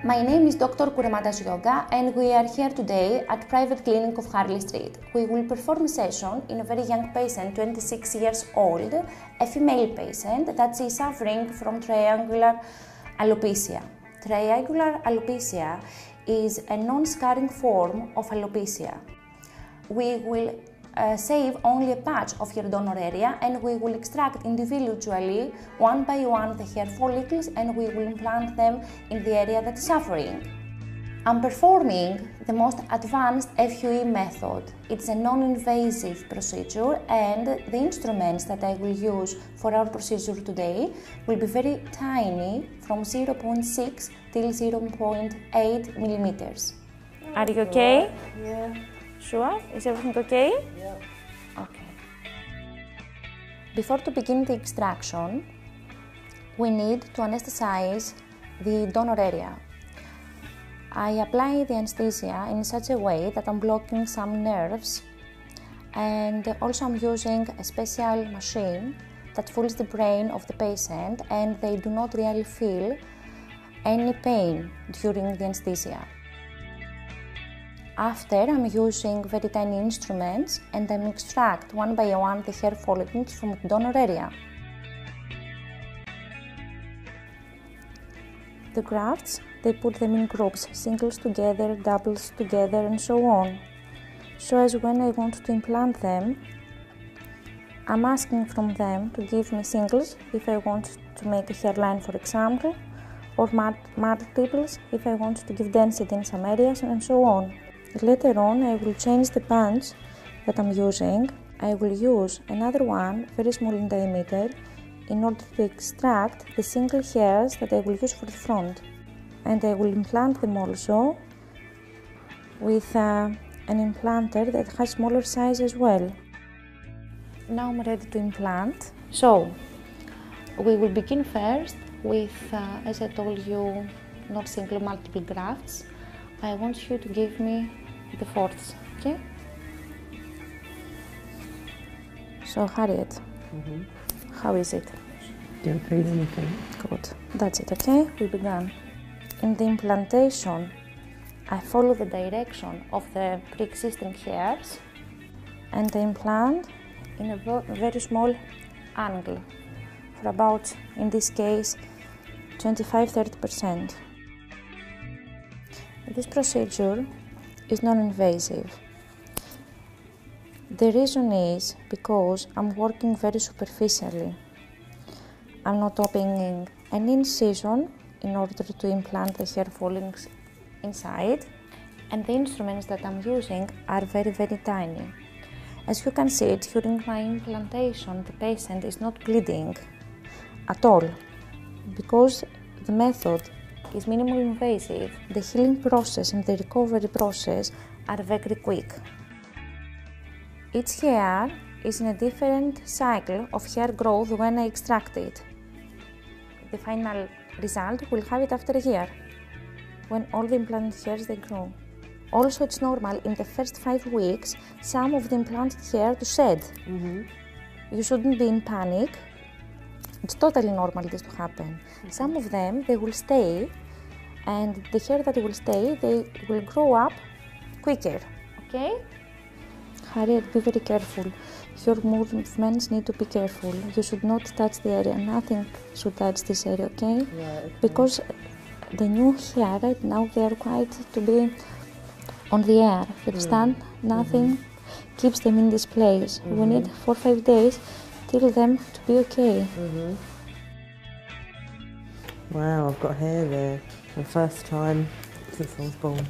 My name is Dr. Kurematas Yoga and we are here today at Private Clinic of Harley Street. We will perform a session in a very young patient, 26 years old, a female patient that is suffering from triangular alopecia. Triangular alopecia is a non-scarring form of alopecia. We will save only a patch of hair donor area and we will extract individually, one by one, the hair follicles and we will implant them in the area that is suffering. I'm performing the most advanced FUE method. It's a non-invasive procedure and the instruments that I will use for our procedure today will be very tiny, from 0.6 till 0.8 millimeters. Are you okay? Yeah. Sure? Is everything okay? Yeah. Okay. Before to begin the extraction, we need to anesthetize the donor area. I apply the anesthesia in such a way that I'm blocking some nerves, and also I'm using a special machine that fools the brain of the patient and they do not really feel any pain during the anesthesia. After, I'm using very tiny instruments and I extract one by one the hair follicles from the donor area. The grafts, they put them in groups, singles together, doubles together and so on. So as when I want to implant them, I'm asking from them to give me singles if I want to make a hairline, for example, or multiples if I want to give density in some areas and so on. Later on, I will change the punch that I'm using. I will use another one, very small in diameter, in order to extract the single hairs that I will use for the front. And I will implant them also with an implanter that has smaller size as well. Now I'm ready to implant. So, we will begin first with, as I told you, not single, multiple grafts. I want you to give me the fourths, okay? So, Harriet, how is it? Don't feel anything. Good. That's it, okay? We began. In the implantation, I follow the direction of the pre-existing hairs and I implant in a very small angle for about, in this case, 25–30%. This procedure is non-invasive. The reason is because I'm working very superficially. I'm not opening any incision in order to implant the hair follicles inside, and the instruments that I'm using are very, very tiny. As you can see, during my implantation, the patient is not bleeding at all because the method is minimally invasive. The healing process and the recovery process are very quick. Each hair is in a different cycle of hair growth when I extract it. The final result will have it after a year, when all the implanted hairs they grow. Also, it's normal in the first 5 weeks some of the implanted hair to shed. You shouldn't be in panic. It's totally normal this to happen. Some of them, they will stay, and the hair that will stay, they will grow up quicker, okay? Harriet, be very careful. Your movements need to be careful. You should not touch the area. Nothing should touch this area, okay? Right. Because the new hair right now, they are quite to be on the air. You understand? Nothing keeps them in this place. We need 4 or 5 days till them to be okay. Wow, I've got hair there. The first time since I was born.